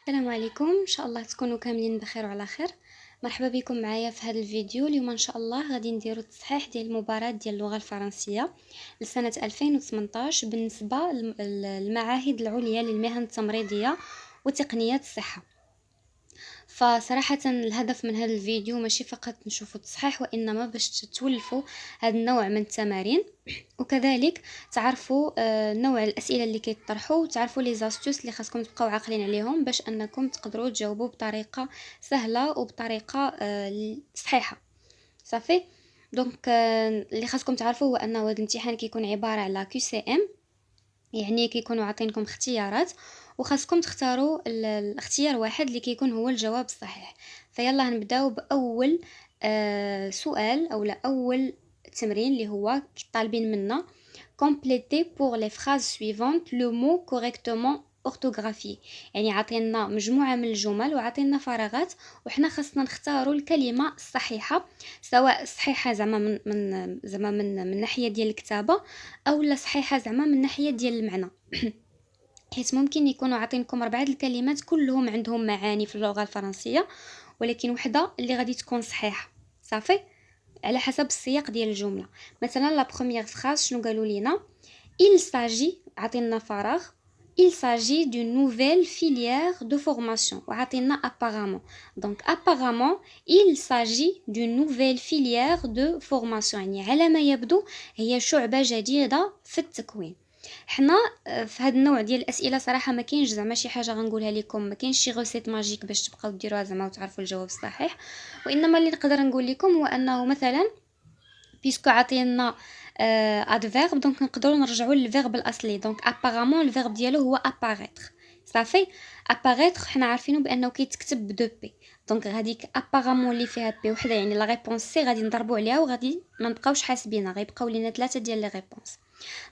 السلام عليكم، ان شاء الله تكونوا كاملين بخير وعلى خير. مرحبا بكم معايا في هذا الفيديو. اليوم ان شاء الله غادي نديروا التصحيح ديال المباراة ديال اللغة الفرنسية لسنة 2018 بالنسبة للمعاهد العليا للمهن التمريضية وتقنيات الصحة. فصراحة الهدف من هذا الفيديو ماشي فقط نشوفوا التصحيح، وإنما باش تولفوا هذا النوع من التمارين، وكذلك تعرفوا نوع الأسئلة اللي كيطرحوا، وتعرفوا لي زاستوس اللي خاصكم تبقاو عاقلين عليهم باش أنكم تقدروا تجاوبوا بطريقة سهلة وبطريقة صحيحة. صافي. دونك اللي خاصكم تعرفوا هو أنه هذا الامتحان كيكون عبارة على QCM، يعني كيكونوا عاطينكم اختيارات وخاصكم تختاروا الاختيار واحد اللي كيكون هو الجواب الصحيح. فيلا نبداو باول سؤال او لا اول تمرين اللي هو طالبين منا compléter pour les phrases suivantes le mot correctement orthographié. يعني عطينا مجموعه من الجمل وعطينا فراغات وحنا خاصنا نختاروا الكلمه الصحيحه، سواء صحيحه زعما من ناحيه ديال الكتابه او لا صحيحه زعما من ناحيه ديال المعنى. حيث ممكن يكونوا عاطينكم 4 الكلمات كلهم عندهم معاني في اللغه الفرنسيه، ولكن وحده اللي غادي تكون صحيحه. صافي، على حسب السياق ديال الجمله. مثلا لا بروميير فراز شنو قالوا لينا؟ il s'agit، عطينا فراغ، il s'agit d'une nouvelle filière de formation وعطينا apparemment. donc apparemment il s'agit d'une nouvelle filière de formation، يعني على ما يبدو هي شعبة جديدة في التكوين. حنا في هذا النوع ديال الاسئله صراحه ما كاينش زعما شي حاجه غنقولها لكم، ما كاينش شي غوسيت ماجيك باش تبقاو ديروها زعما وتعرفوا الجواب الصحيح، وانما اللي نقدر نقول لكم هو انه مثلا بيسكو عطينا ادفيرب، دونك نقدروا نرجعوا للفيرب الاصلي. دونك ابارامون الفيرب ديالو هو اباريتر. صافي، اباريتر حنا عارفينه بانه كيتكتب بدو بي، دونك هذيك ابارامون اللي فيها بي وحده يعني لا ريبونس سي غادي نضربوا عليها وغادي ما نبقاوش حاسبينها، غيبقاو لينا 3 ديال لي ريبونس.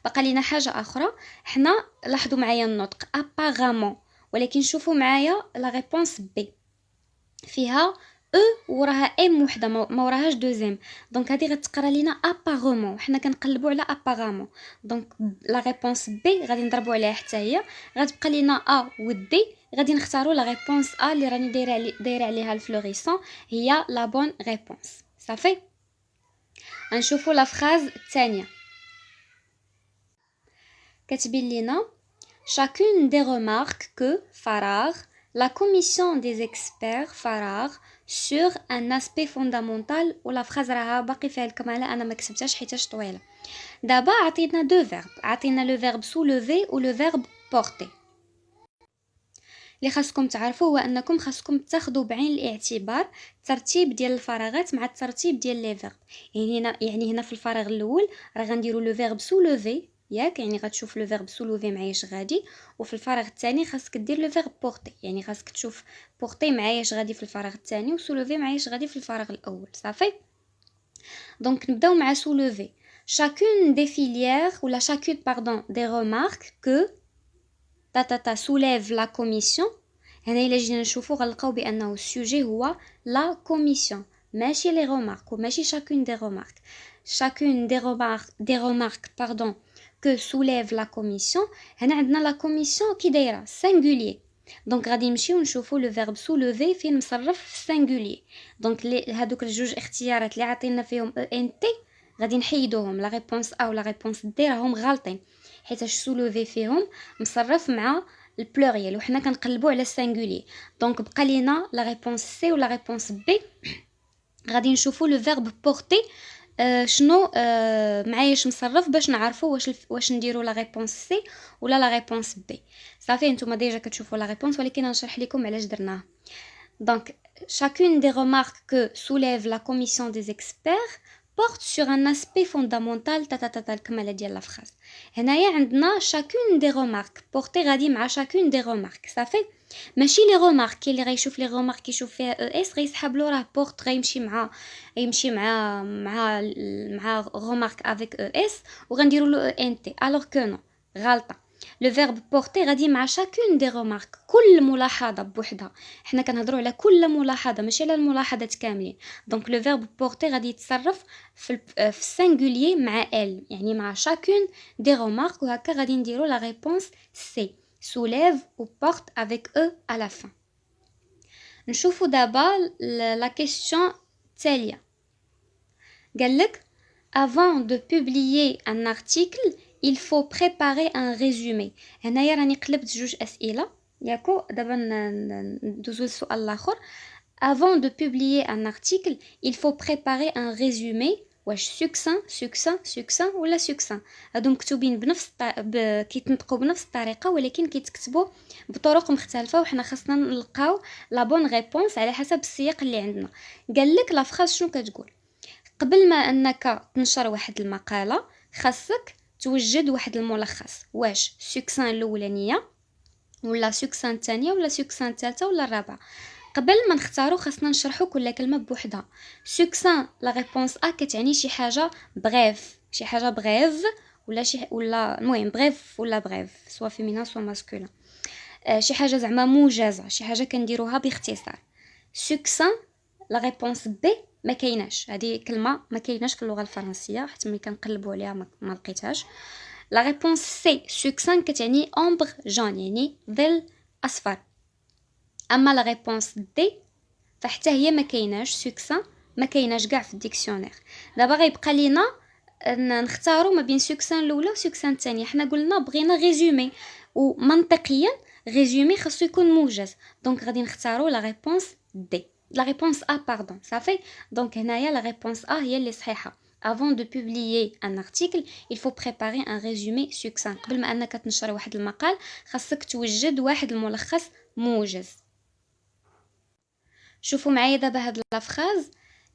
بقى لينا حاجه اخرى، حنا لاحظوا معايا النطق ابارامون، ولكن شوفوا معايا لا ريبونس بي فيها او وراها ام وحده ما وراهاش دوزيام، دونك هذه غتقرا لينا ابارامون، حنا كنقلبوا على ابارامون. دونك لا ريبونس بي غادي نضربوا عليها حتى هي، غتبقى لينا ا و دي، غادي نختاروا لا ريبونس ا اللي راني دايره عليها الفلوريسون، هي لا بون ريبونس. صافي، غنشوفوا لا فراز الثانيه. كاتبين لينا chacune des remarques que Farag, la commission des experts Farag sur un aspect fondamental. ولا فراز راها باقي فيها الكماله انا ما كتبتهاش حيتاش طويله. دابا عطينا دو فيرب، عطينا لو فيرب soulever و لو فيرب porter. اللي خاصكم تعرفوا هو انكم خاصكم تاخذوا بعين الاعتبار الترتيب ديال الفراغات مع الترتيب ديال لي فيرب. يعني هنا في الفراغ الاول راه غنديروا لو فيرب soulever ياك، يعني غتشوف لو فيرب سولوفي معاياش غادي، وفي الفراغ الثاني خاصك دير لو فيرب بورتي، يعني خاصك تشوف بورتي معاياش غادي في الفراغ الثاني وسولوفي معاياش غادي في الفراغ الاول. صافي، دونك نبداو مع سولوفي. chacune des filières ou la chacune pardon des remarques que ta soulève la commission. هنا الا جينا نشوفوا غنلقاو بانه السوجي هو لا كوميسيون ماشي لي remarques وماشي chacune des remarques. chacune des remarques pardon que soulève la commission. هنا عندنا لا كوميسيون كي دايره singulier، دونك غادي نمشيو نشوفوا لو فيرب soulever فين مصرف في singulier. دونك هادوك الجوج اختيارات اللي عطينا فيهم ان تي غادي نحيدوهم، لا ريبونس ا ولا ريبونس دي راهم غالطين حيتاش soulever فيهم مصرف مع البلوريال وحنا كنقلبوا على السينغولي. دونك بقى لينا لا ريبونس سي ولا ريبونس بي. غادي نشوفوا لو فيرب بورتي شنو معاياش مصرف باش نعرفوا واش نديروا لا ريبونس سي ولا لا ريبونس بي. صافي، نتوما ديجا كتشوفوا لا ريبونس ولكن غنشرح لكم علاش درناها. دونك chacune des remarques que soulève la commission des experts porte sur un aspect fondamental الكمالة ديال لا فراز. هنايا عندنا chacune des remarques portée غادي مع chacune des remarques. صافي، ماشي لي رومارك، كاين اللي غيشوف لي رومارك يشوف فيها او اس غيسحب له راه بورت غيمشي مع رومارك افيك او اس وغنديروا له ان تي، الوغ كو نو، غلطه. لو فيرب بورتي غادي مع شاكون دي رومارك، كل ملاحظه بوحدها. حنا كنهضروا على كل ملاحظه ماشي على الملاحظات كاملين. دونك لو فيرب بورتي غادي يتصرف في السينغولير مع ال، يعني مع شاكون دي رومارك، وهكا غادي نديروا لا ريبونس سي soulève ou porte avec e à la fin. نشوفوا دابا لا كيسيون التاليه. قال لك avant de publier un article il faut préparer un résumé. هنايا راني قلبت جوج اسئله ياكو. دابا ندوزو للسؤال الاخر. avant de publier un article il faut préparer un résumé. واش succinct ولا succinct؟ هادو مكتوبين بنفس كيتنطقوا بنفس الطريقه ولكن كيتكتبوا بطرق مختلفه، وحنا خاصنا نلقاو لا بون ريبونس على حسب السياق اللي عندنا. قال لك لا فراز شنو كتقول؟ قبل ما انك تنشر واحد المقاله خاصك توجد واحد الملخص. واش سوكسان الاولانيه ولا سوكسان الثانيه ولا سوكسان الثالثه ولا الرابعه؟ قبل ما نختاروا خاصنا نشرحوا كل كلمه بوحدها. سوكسان لا ريبونس ا كتعني شي حاجه بغيف، شي حاجه بغيف ولا المهم بغيف ولا بغيف سوا فيمينا سوا ماسكولين. شي حاجه زعما موجزه، شي حاجه كنديروها باختصار. سوكسان لا ريبونس بي ما كايناش، هذه كلمه ما كايناش في اللغه الفرنسيه حتى ملي كنقلبوا عليها ما لقيتهاش. لا ريبونس سي سوكسان كتعني امبر جون يعني ظل اصفر. اما لا ريبونس دي فحتى هي ما كايناش، سوكسان ما كايناش كاع في الديكسيونير. دابا غيبقى لينا نختاروا ما بين سوكسان الاولى وسوكسان الثانيه. حنا قلنا بغينا ريزومي، ومنطقيا ريزومي خاصو يكون موجز، دونك غادي نختاروا لا ريبونس دي. لا ريبونس ا باردون صافي. دونك هنايا لا ريبونس ا هي اللي صحيحه. avant de publier un article il faut préparer un résumé succinct. قبل ما انك تنشر واحد المقال خاصك توجد واحد الملخص موجز. شوفوا معايا دابا هاد لا فراز.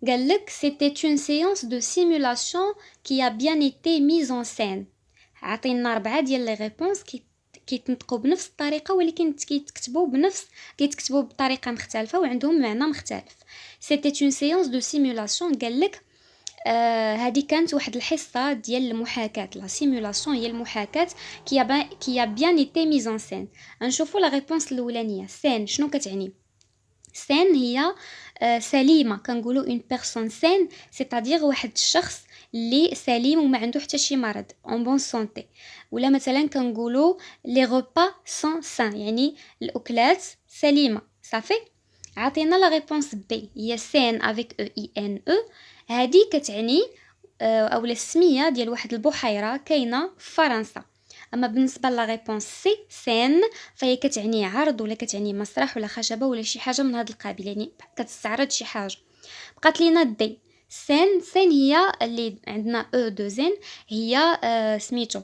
قال لك c'était une séance de simulation qui a bien été mise en scène. عطينا 4 ديال لي ريبونس كيتنطقوا بنفس الطريقه ولكن كيتكتبوا بطريقه مختلفه وعندهم معنى مختلف. c'était une séance de simulation. قال لك هذه كانت واحد الحصه ديال المحاكاه. لا سيمولاسيون هي المحاكاه كي a bien été mise en scène. نشوفوا لا ريبونس الاولانيه سين شنو كتعني؟ سين هي سليمه، كنقولوا اون بيرسون سين سيتادير واحد الشخص اللي سليم وما عنده حتى شي مرض اون بون سونتي. ولا مثلا كنقولوا لي غوبا سون سان يعني الاكلات سليمه صافي. عطينا لا ريبونس بي هي سين افيك او اي ان او. هذه كتعني اولا السميه ديال واحد البحيره كاينه في فرنسا. اما بالنسبه لا ريبونس سي سين فهي كتعني عرض ولا كتعني مسرح ولا خشبه ولا شي حاجه من هذا القبيل، يعني كتستعرض شي حاجه. بقات لينا دي سين هي اللي عندنا او دو زين هي سميتو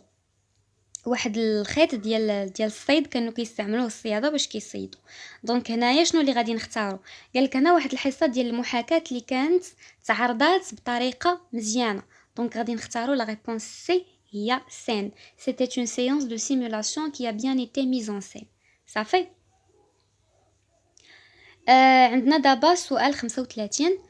واحد الخيط ديال الصيد كانوا كيستعملوه الصياده باش كيصيدوا. دونك هنايا شنو اللي غادي نختاروا؟ قال لك هنا واحد الحصه ديال المحاكاه اللي كانت تعرضات بطريقه مزيانه، دونك غادي نختاروا لا ريبونس سي هي scène. C'était une séance de simulation qui a bien été mise en scène. صافي. عندنا دابا سؤال 35.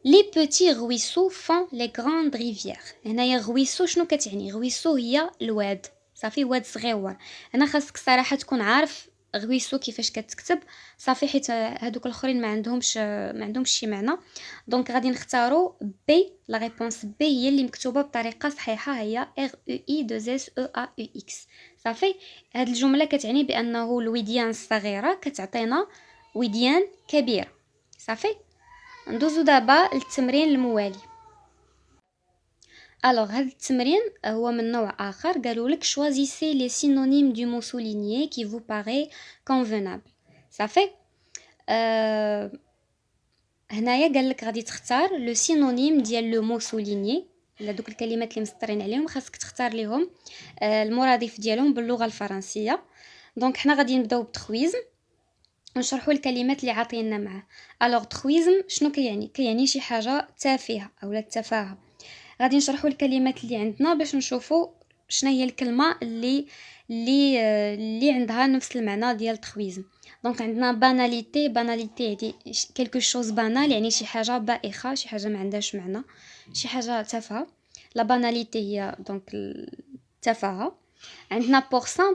Les petits ruisseaux font les grandes rivières. هنايا غويسو شنو كتعني؟ غويسو هي الواد صافي، واد صغيور. انا خاصك صراحه تكون عارف غويسو كيفاش كتكتب صافي، حيت هادوك الاخرين ما عندهمش شي معنى. دونك غادي نختاروا بي. لا ريبونس بي هي اللي مكتوبه بطريقه صحيحه، هي ار او اي 2 اس او ا او اكس صافي. هاد الجمله كتعني بانه الوديان الصغيره كتعطينا وديان كبير صافي. ندوزو دابا للتمرين الموالي. Alors هذا التمرين هو من نوع آخر. قالوا لك choisissez les synonymes du mot souligné qui vous paraît convenable. صافي. هنايا قال لك غادي تختار لو سينونيم ديال لو مو سوليني، ولا دوك الكلمات اللي مسطرين عليهم خاصك تختار ليهم المرادف ديالهم باللغه الفرنسيه. دونك حنا غادي نبداو بتخويزم ونشرحوا الكلمات اللي عاطينا معاه. الوغ تخويزم شنو كيعني شي حاجه تافهه اولا التفاهه. غادي نشرحوا الكلمات اللي عندنا باش نشوفوا شنو هي الكلمه اللي عندها نفس المعنى ديال تخويزم. دونك عندنا باناليتي يعني quelque chose banal يعني شي حاجه بائخه، شي حاجه ما عندهاش معنى، شي حاجه تافهه. لا باناليتي هي دونك التفاهه. عندنا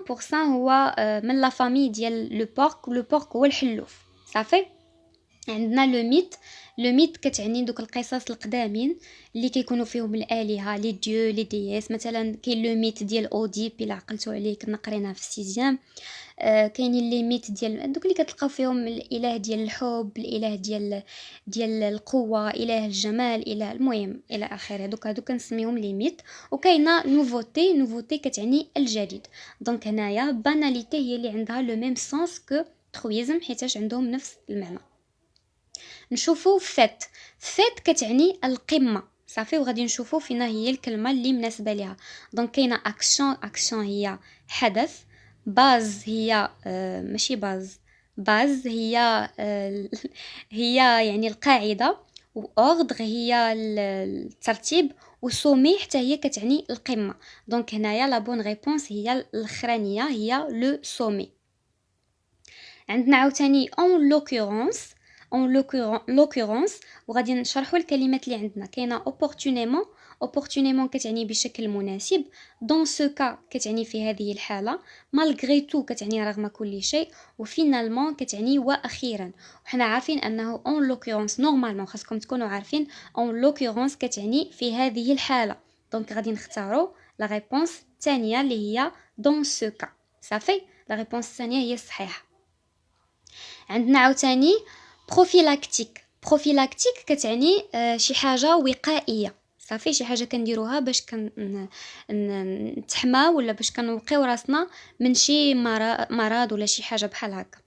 بورسان هو من لا فامي ديال لو بورك هو الحلوف صافي. عندنا لو ميت كتعني دوك القصص القدامين اللي كيكونوا فيهم الالهه لي ديو لي دياس. مثلا كاين لو ميت ديال اوديب الا عقلتوا عليه كنا قريناه في السيزيام. كاينين لي ميت ديال دوك اللي كتلقاو فيهم الاله ديال الحب، الاله ديال القوه، اله الجمال، اله المهم الى اخره. هادو كنسميهم لي ميت. وكاينه نوفوتي كتعني الجديد. دونك هنايا باناليتي هي اللي عندها لو ميم سونس كو ترويزم حيتاش عندهم نفس المعنى. نشوفوا فات كتعني القمه صافي، وغادي نشوفوا فينا هي الكلمه اللي مناسبه ليها. دونك كاينه اكشن هي حدث، باز هي ماشي باز هي هي يعني القاعده، واوردر هي الترتيب، وسومي حتى هي كتعني القمه. دونك هنايا لا بون ريبونس هي الاخرانيه، هي لو سومي. عندنا عاوتاني اون لوكورونس وغادي نشرحوا الكلمات اللي عندنا. كاينه opportunément كتعني بشكل مناسب، dans ce cas كتعني في هذه الحاله، malgré tout كتعني رغم كل شيء، وفينالمون كتعني واخيرا. وحنا عارفين انه en l'occurrence نورمالمون خاصكم تكونوا عارفين en l'occurrence كتعني في هذه الحاله. دونك غادي نختاروا لا ريبونس الثانيه اللي هي dans ce cas. صافي، لا ريبونس الثانيه هي الصحيحه. عندنا عاوتاني بروفيلاكتيك كتعني شي حاجه وقائيه صافي، شي حاجه كنديروها باش نتحماو ولا باش كنوقيو راسنا من شي مرض ولا شي حاجه بحال هكا.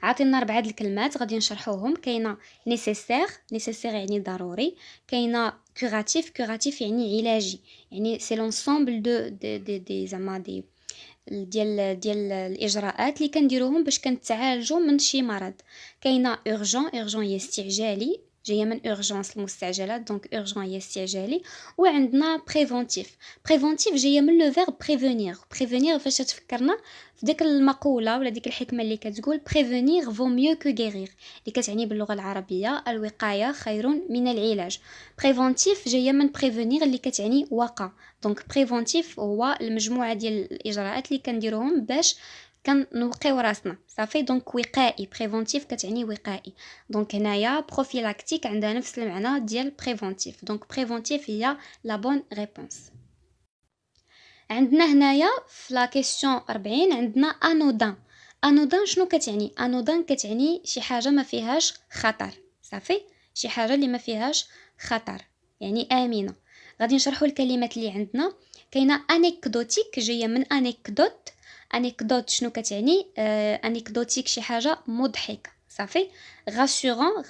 عطينا 4 الكلمات غادي نشرحوهم. كاينه نيسيسير يعني ضروري. كاينه كوراتيف يعني علاجي، يعني سي لونسومبل دي زعما ديال الاجراءات اللي كنديروهم باش كنتعالجوا من شي مرض. كاينه اورجون هي استعجالي، جايه من اورجونس المستعجلات، دونك اورجون هي استعجالي. وعندنا بريفونتيف جايه من لو فيرب بريفونير فاش تفكرنا في ديك المقوله ولا ديك الحكمه اللي كتقول بريفونير فو ميو كو غيرير، اللي كتعني باللغه العربيه الوقايه خير من العلاج. بريفونتيف جايه من بريفونير اللي كتعني وقا. دونك بريفونتيف هو المجموعه ديال الاجراءات اللي كنديروهم باش كنوقيو راسنا صافي. دونك وقائي، بريفونتيف كتعني وقائي. دونك هنايا بروفيلاكتيك عندها نفس المعنى ديال بريفونتيف. دونك بريفونتيف هي لا بون ريبونس. عندنا هنايا في لا كيسيون 40 عندنا انودان شنو كتعني؟ انودان كتعني شي حاجه ما فيهاش خطر صافي، شي حاجه اللي ما فيهاش خطر يعني امنه. غادي نشرحوا الكلمات اللي عندنا. كاينه انيكدوتيك جايه من انيكدوت شنو كتعني؟ انيكدوتيك شي حاجه مضحكه صافي.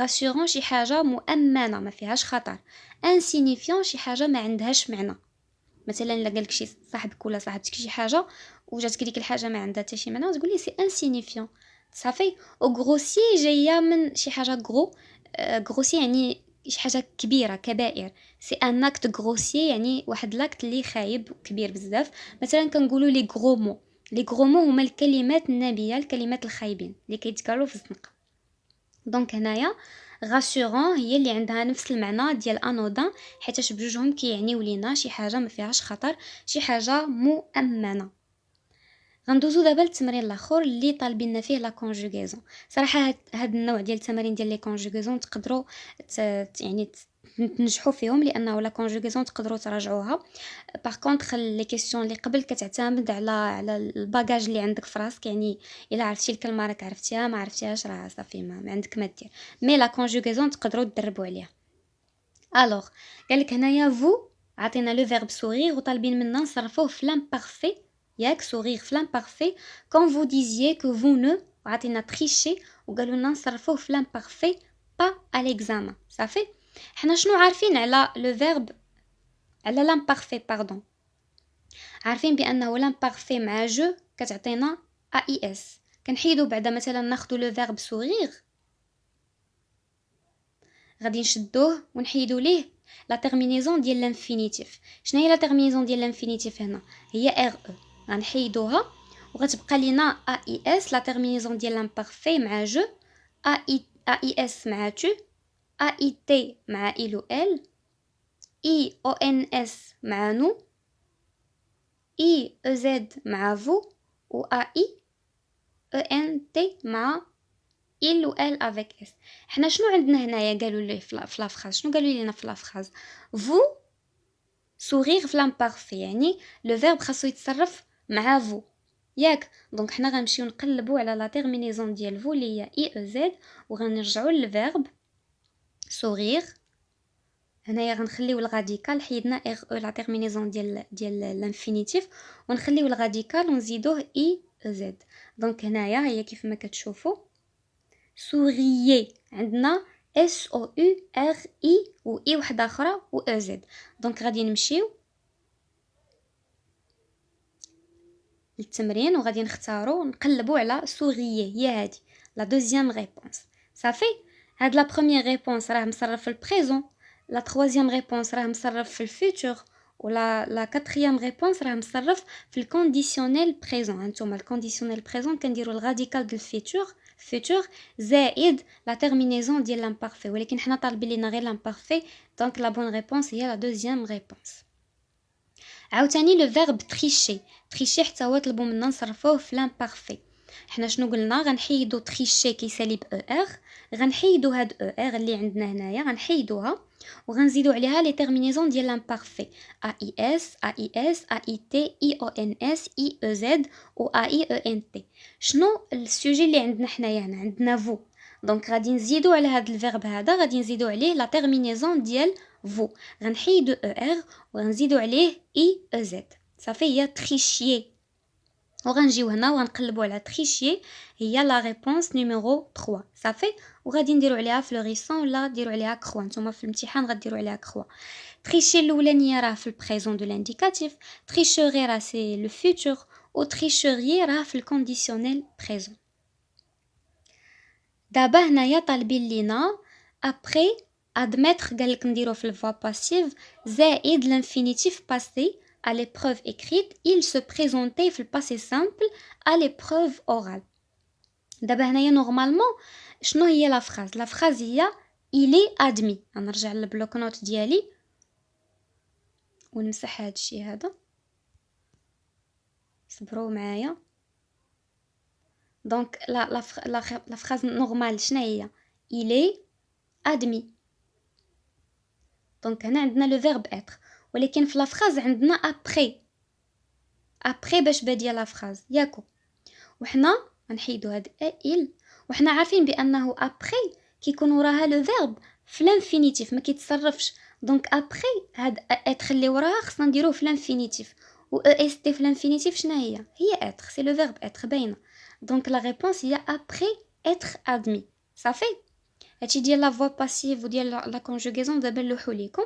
غاسورون شي حاجه مؤمنه ما فيهاش خطر. انسينيفيون شي حاجه ما عندهاش معنى. مثلا الا قالك شي صاحبك ولا صاحبتك شي حاجه وجاتك ديك الحاجه ما عندها حتى شي معنى وتقول لي سي انسينيفيون صافي. او غروسي جايه من شي حاجه غروسي يعني شي حاجه كبيره كبائر. سي ان اكت غروسي يعني واحد لاكت اللي خايب كبير بزاف. مثلا كنقولوا لي غرومو هما الكلمات النابيه، الكلمات الخايبين اللي كيتقالوا في الزنقه. دونك هنايا غاسورون هي اللي عندها نفس المعنى ديال انودان، حيت بجوجهم كيعنيو لينا شي حاجه ما فيهاش خطر، شي حاجه مؤمنه. غندوزو دابا للتمرين الاخر اللي طالبين فيه لا كونجوغيزون. صراحه هاد النوع ديال التمارين ديال لي كونجوغيزون تقدروا يعني تنجحوا فيهم، لانه لا كونجوغيزون تقدروا تراجعوها. باغ كونطخ لي كيسيون اللي قبل كتعتمد على الباجاج اللي عندك في راسك، يعني الا عرفتي الكلمه راك عرفتيها، ما عرفتيهاش راه صافي ما عندك ما دير. مي لا كونجوغيزون تقدروا تدربوا عليها. الوغ قالك هنايا فو عطينا لو فيرب سورير وطالبين منا نصرفوه في لامبارفي. ياك سورير في لامبارفي كون فو ديزيي كو فو نو عطينا تريشي وقالوا لنا نصرفوه في لامبارفي با ا ليكزامان صافي. حنا شنو عارفين على لو فيرب على لامبارفي باردون؟ عارفين بانه لامبارفي مع جو كتعطينا ا اي اس. كنحيدو بعدا مثلا ناخدو لو فيرب سورير غادي نشدوه ونحيدو ليه لا تيرمينيزون ديال لانفينيتيف. شنو هي لا تيرمينيزون ديال لانفينيتيف هنا؟ هي ار او. غنحيدوها وغتبقى لينا ا اي اس. لا تيرمينيزون ديال لامبارفي مع جو، اي اس مع تو، ا اي تي مع الو ال، اي او ان اس مع نو، اي او زد مع فو، و ا اي او ان تي مع il ou elle avec s. حنا شنو عندنا هنايا قالوا لي في لا فراز، شنو قالوا لينا في لا فراز؟ vous sourire في l'imparfait، يعني لو فيرب خاصو يتصرف مع vous ياك. دونك حنا غنمشيو نقلبوا على لا تيرمينيزون ديال vous اللي هي اي او زد، وغنرجعوا للفيرب sourire. هنايا غنخليو الغاديكال، حيدنا ار او لا تيرمينيزون ديال الانفينيتيف، ونخليو الغاديكال ونزيدوه اي او زد. دونك هنايا هي كيف ما كتشوفوا سوريي عندنا اس او يو ار اي و اي وحده اخرى و او زد. دونك غادي نمشيو للتمرين وغادي نختاروا نقلبوا على سوريي، هي هذه لا دوزيام ريبونس. صافي، هاد لا بروميير ريبونس راه مصرف في البريزون، لا تروازيام ريبونس راه مصرف في الفيتور، ولا لا كاتريام ريبونس راه مصرف في الكونديسيونيل بريزون. هانتوما الكونديسيونيل بريزون كنديروا الغاديكال ديال الفيتور زائد لا تيرمينيزون ديال لامبارفي، ولكن حنا طالبين لينا غير لامبارفي. دونك لا بون ريبونس هي لا دوزيام ريبونس. عاوتاني لو فيرب تريشي حتى هو طلبوا منا نصرفوه في لامبارفي. حنا شنو قلنا؟ غنحيدو تريشي كيسالي ب او ار، غنحيدو هاد او ار اللي عندنا هنايا غنحيدوها وغنزيدو عليها لي تيرمينيزون ديال لامبارفي ا اي اس ا اي اس ا اي تي اي او ان اس اي او زد و ا اي او ان تي. شنو السوجي اللي عندنا حنايا؟ هنا عندنا فو، دونك غادي نزيدو على هاد الفيرب هذا غادي نزيدو عليه لا تيرمينيزون ديال فو، غنحيدو او ار وغنزيدو عليه اي او زد. صافي، هي تريشيي. وغنجيو هنا وغنقلبوا على تريشيي، هي لا ريبونس نيميرو 3. صافي، وغادي نديروا عليها فلوريسون ولا ديروا عليها كروا. نتوما في الامتحان غديروا عليها كروا. تريشي الاولانيه راه في البريزون دو لانديكاتيف، تريشوري راه سي لو فيتور، و تريشوري راه في الكونديسيونيل بريزون. دابا هنايا طالبين لينا ابري ادميتر، قالك نديرو في الفوا باسيف زائد لانفينيتيف باسي à l'épreuve écrite, il se présentait في الباسي simple à l'épreuve orale. دابا هنايا نورمالمون شنو هي لا فراز هي il est admis. غنرجع للبلوك نوت ديالي ونمسح هذا الشيء هذا، صبروا معايا. دونك لا فراز نورمال شنو هي؟ il est admis. دونك هنا عندنا لو فيرب être، ولكن في لا فراز عندنا ابري باش باديه لا فراز ياكو، وحنا غنحيدو هاد il، وحنا عارفين بانه ابري كيكون وراها لو فيرب في لانفينيتيف ما كيتصرفش. دونك ابري هاد اتر اللي وراها خصنا نديروه في لانفينيتيف، و او اس تي في لانفينيتيف شنو هي اتر، سي لو فيرب اتر باينه. دونك لا ريبونس هي ابري اتر ادمي. صافي، هادشي ديال لا فوا باسيف وديال لا كونجوغيزون دابا نلوحو ليكم.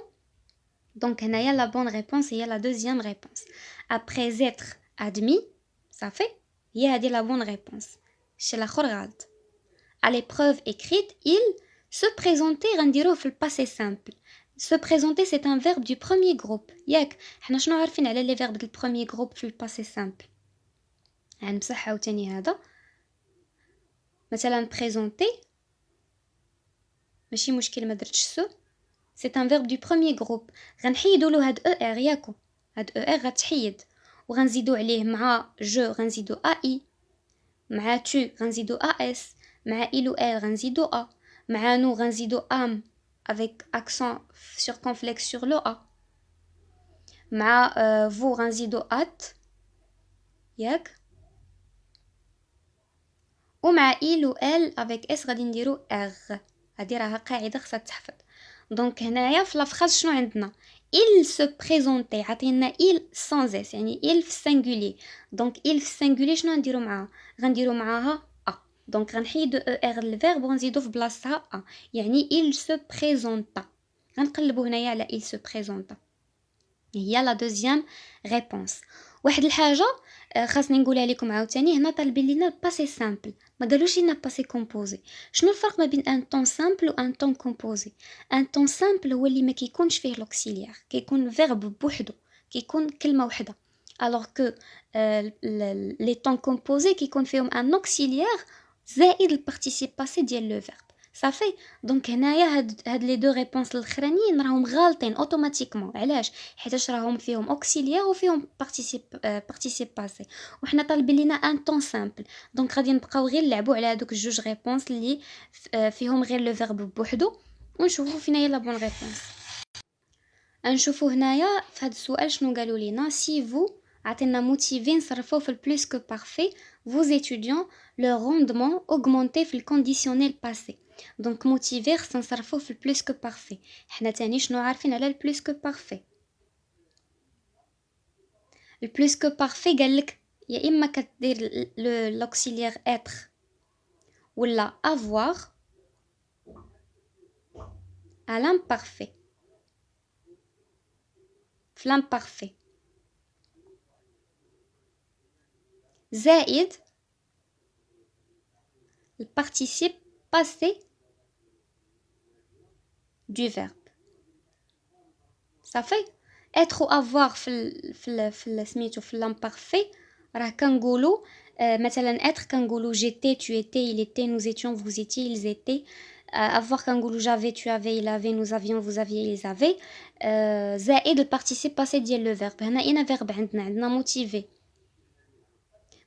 Donc, la bonne réponse, il y a la deuxième réponse. Après être admis, ça fait, il y a la bonne réponse. Chez la khorgad. À l'épreuve écrite, il se présentait, rendiro le passé simple. Se présenter, c'est un verbe du premier groupe. Yak, حنا شنو عارفين على les verbes du premier groupe في passé simple. غنمسح عاوتاني هذا. مثلا présenter ماشي مشكل ما درتش سو. C'est un verbe du premier groupe. غنحيدو له هاد او ار ياكو، هاد او ار غتحيد، وغنزيدو عليه مع جو غنزيدو اي، مع تو غنزيدو اس، مع il ou elle غنزيدو ا، مع نو غنزيدو ام avec accent circonflexe sur le a، مع vous غنزيدو ات ياك، ومع il ou elle avec s غادي نديرو ر. هادي راها قاعده خصها تحفظ. دونك هنايا في لافراز شنو عندنا؟ il se présentait، عطينا il sans s، يعني il في السنغولي. دونك il في السنغولي شنو نديرو معاها؟ غنديرو معاها ا. دونك غنحيدو او ار الفيرب وغنزيدو في بلاصتها ا، يعني il se présenta. غنقلبو هنايا على il se présenta. هي لا دوزيام ريبونس. واحد الحاجه خاصني نقولها لكم عاوتاني، هنا طالبين لينا الباسي سامبل، ما قالوش لينا باسي كومبوزي. شنو الفرق ما بين ان طون سامبل و ان طون كومبوزي؟ ان طون سامبل هو اللي ما كيكونش فيه لوكسيليير، كيكون فيرب بوحدو، كيكون كلمه وحده. alors que les temps composés كيكون فيهم ان اوكسيليير زائد البارتيسيب باسي ديال لو فيرب. صافي. دونك هنايا هاد لي دو ريبونس الاخرانيين راهم غالطين اوتوماتيكمون. علاش؟ حيتاش راهم فيهم اوكسيليير وفيهم بارتيسيب باسي، وحنا طالبين لينا ان طون سامبل. دونك غادي نبقاو غير نلعبوا على هادوك الجوج ريبونس اللي فيهم غير لو فيرب بوحدو، ونشوفوا فين هي لا بون ريبونس. نشوفوا هنايا في هذا السؤال شنو قالوا لينا. سي فو عطينا موتيفي نصرفوه في البلوس كو بارفي، فوز étudiants le rendement augmenté في الكونديسيونيل باسي. دونك موتيفي خصنا نصرفوه في البلوس كو بارفي. حنا تاني شنو عارفين على البلوس كو بارفي؟ البلوس كو بارفي قالك يا اما كدير لوكسيليير être ولا avoir à l'imparfait. في l'imparfait زائد le participe passé du verbe. صافي. être ou avoir في سميتو في l'imparfait راه كنقولوا مثلا être كنقولوا j'étais tu étais il était nous étions vous étiez ils étaient. avoir كنقولوا j'avais tu avais il avait nous avions vous aviez ils avaient. زائد le participe passé ديال le verbe. هنا اين verbe عندنا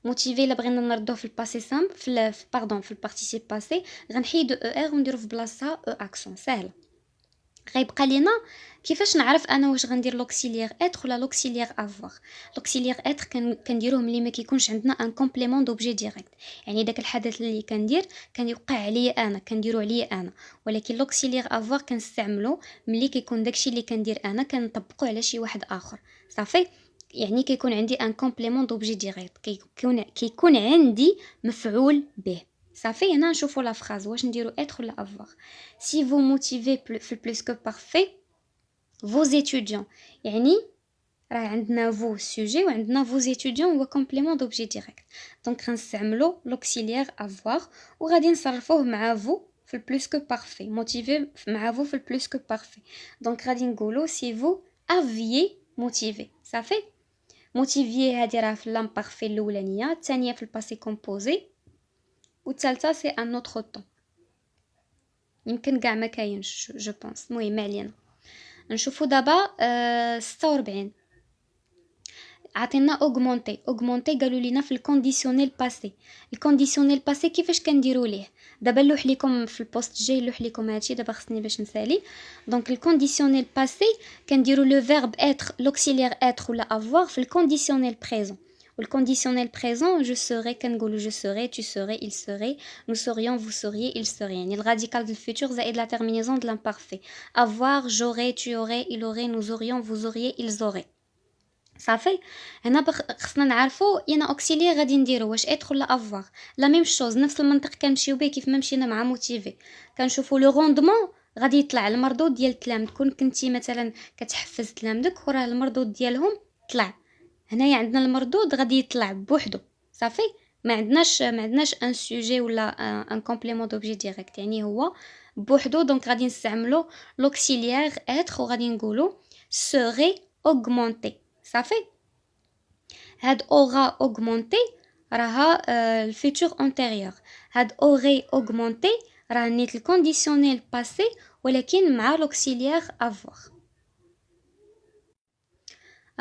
موتيفي الا بغينا نردوه في الباسي سامبل في البارتيسيب باسي غنحيدو او ار ونديرو في بلاصه او اكسون. سهله. غيبقى لينا كيفاش نعرف انا واش غندير لوكسيليير اتر ولا لوكسيليير افوار. لوكسيليير اتر كنديروه ملي ما كيكونش عندنا ان كومبليمون دوبجي ديريكت، يعني داك الحدث اللي كان يوقع عليا انا كنديرو عليا انا. ولكن لوكسيليير افوار كنستعملو ملي كيكون داكشي اللي كندير انا كنطبقوه على شي واحد اخر. صافي. يعني كيكون عندي ان كومبليمون دوبجي ديريكت، كيكون عندي مفعول به. صافي. هنا نشوفوا لا فراز واش نديرو être ولا avoir. si vous motivez في plus que parfait vos étudiants، يعني راه عندنا vous sujet وعندنا vos étudiants هو complément d'objet direct. دونك غنستعملو l'auxiliaire avoir وغادي نصرفوه مع vous في plus que parfait. motiver مع vous في plus que parfait. دونك غادي نقولو si vous aviez motivé. صافي. motiver هادي راه في l'imparfait الاولانيه، الثانيه في الباسي كومبوزي، والثالثه سي ان اوتر طون. يمكن كاع ما كاينش جو بونس. المهم علينا نشوفوا دابا 46 عطينا اوغمونتي قالوا لينا في الكونديسيونيل باسي. الكونديسيونيل باسي كيفاش كنديروا ليه؟ دابا نلوح لكم في البوست الجاي نلوح لكم هادشي دابا خصني باش نسالي. دونك الكونديسيونيل باسي كنديروا لو فيرب être لوكسيليير être ولا avoir في الكونديسيونيل بريزون. والكونديسيونيل بريزون جو سوري كنقولوا جو سوري tu serais il serait nous serions vous seriez il serait، يعني الراديكال ديال الفيتور زائد لا تيرمينيزون ديال l'imparfait. avoir j'aurais tu aurais il aurait nous aurions vous auriez ils auraient. صافي. هنا خصنا نعرفوا يانا اوكسيليير غادي نديرو واش être ولا avoir. لا ميم شوز نفس المنطق كنمشيو به كيف ما مشينا مع موتيفي. كنشوفوا لو روندمون غادي يطلع المردود ديال التلامذ. كنتي مثلا كتحفز تلامذك وراه المردود ديالهم طلع، هنايا عندنا المردود غادي يطلع بوحدو. صافي. ما عندناش ان سوجي ولا ان كومبليمون دوبجي ديريكت، يعني هو بوحدو. دونك غادي نستعملو لوكسيليير être وغادي نقولو serait augmenté. صافي. هاد aura augmenté راها الفيتور انتيريور. هاد aurait augmenté راه نيت الكونديسيونيل باسي ولكن مع لوكسيليير avoir.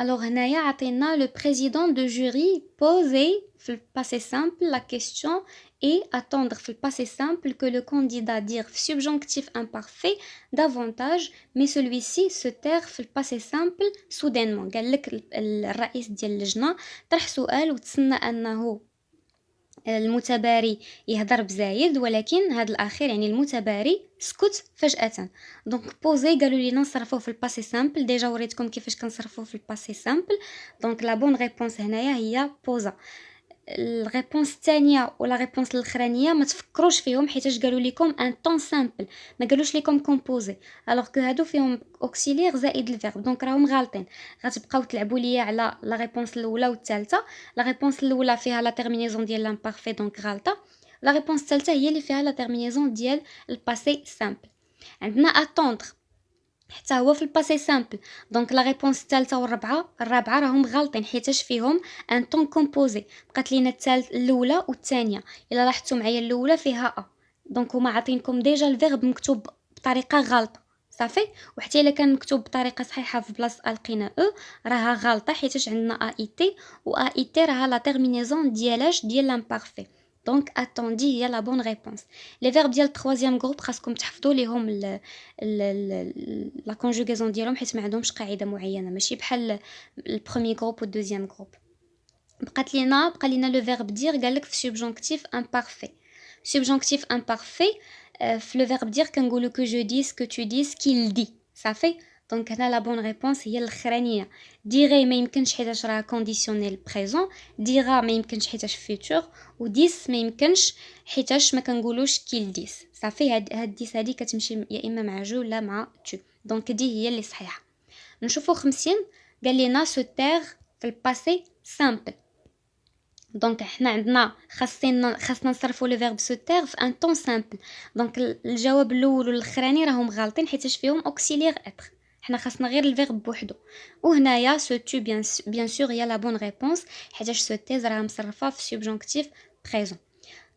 Alors هنايا عطينا le président de jury poser في le passé simple la question et attendre في le passé simple que le candidat dire في subjonctif imparfait davantage mais celui-ci se taire في le passé simple soudainement. قال لك الرئيس ديال اللجنة طرح سؤال وتسنى أنه المتباري يهضر بزايد، ولكن هذا الاخير يعني المتباري سكت فجأة. دونك بوزي قالوا لي نصرفوه في الباسي سامبل. ديجا وريتكم كيفاش كنصرفوه في الباسي سامبل. دونك لا بون ريبونس هنايا هي بوزا. الريبونس الثانيه ولا ريبونس الاخرانيه ما تفكروش فيهم حيتاش قالوا لكم ان طون سامبل، ما قالوش لكم كومبوزي، الوغ كو هادو فيهم اوكسيليير زائد الفيرب. دونك راهم غالطين. غتبقاو تلعبوا ليا على لا ريبونس الاولى والثالثه. لا ريبونس الاولى فيها لا تيرمينيزون ديال لامبارفي دونك غالطه. لا ريبونس الثالثه هي اللي فيها لا تيرمينيزون ديال الباسي سامبل. عندنا اتوندر حتى هو في الباسي سامبل. دونك لا ريبونس الثالثه والرابعه راهم غالطين حيتاش فيهم ان طون كومبوزي. بقات لينا الاولى والثانيه. الا لاحظتوا معايا الاولى فيها ا، دونك هما عاطينكم ديجا الفيرب مكتوب بطريقه غلطه صافي. وحتى الا كان مكتوب بطريقه صحيحه في بلاصه لقينا او راها غلطه، حيتاش عندنا ا اي تي، و ا اي تي راها لا تيرمينيزون ديالاش ديال لامبارفي. دونك اتوندي هي لا بون ريبونس. لي فيرب ديال الترويزيام جروب خاصكم تحفظوا ليهم لا كونجوغيزون ديالهم، حيت ما عندهمش قاعده معينه، ماشي بحال البروميير جروب والدوزيام جروب. بقى لينا لو فيرب دير، قالك في سوبجونكتيف امبارفي. سوبجونكتيف امبارفي في لو فيرب دير كنقولوا كو جو ديس، كو تو ديس، كيل دي صافي. دونك هنا لا بون ريبونس هي الاخرانيه. ديري ما يمكنش حيتاش راه كونديسيونيل بريزون، ديرا ما يمكنش حيتاش فيوتور، وديس ما يمكنش حيتاش ما كنقولوش كيل ديس صافي. هاد ديس هادي كتمشي يا اما مع جو لا مع تو، دونك دي هي اللي صحيحه. نشوفوا 50. قال لنا سو تير في الباسي سامبل. دونك حنا عندنا خاصنا نصرفوا لو فيرب سو تير في ان طون سامبل. دونك الجواب الاول والاخراني راهم غالطين حيتاش فيهم اوكسيليير اتر، حنا خاصنا غير الفيرب بوحدو. وهنايا سو تو بيان سور هي لا بون ريبونس، حيتاش سو تيز راه مصرفه في سوبجونكتيف بريزون.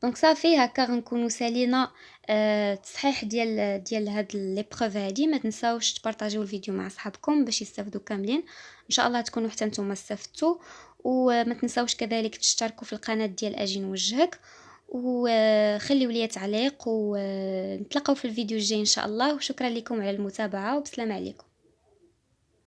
دونك صافي هكا غنكونوا سالينا التصحيح ديال هاد لي بروف هادي. ما تنساوش تبارطاجيو الفيديو مع صحابكم باش يستافدوا كاملين. ان شاء الله تكونوا حتى نتوما استفدتوا. وما تنساوش كذلك تشتركوا في القناه ديال اجي نوجهك، وخليوا لي تعليق، ونتلاقاو في الفيديو الجاي ان شاء الله. وشكرا لكم على المتابعه، وبسلام عليكم.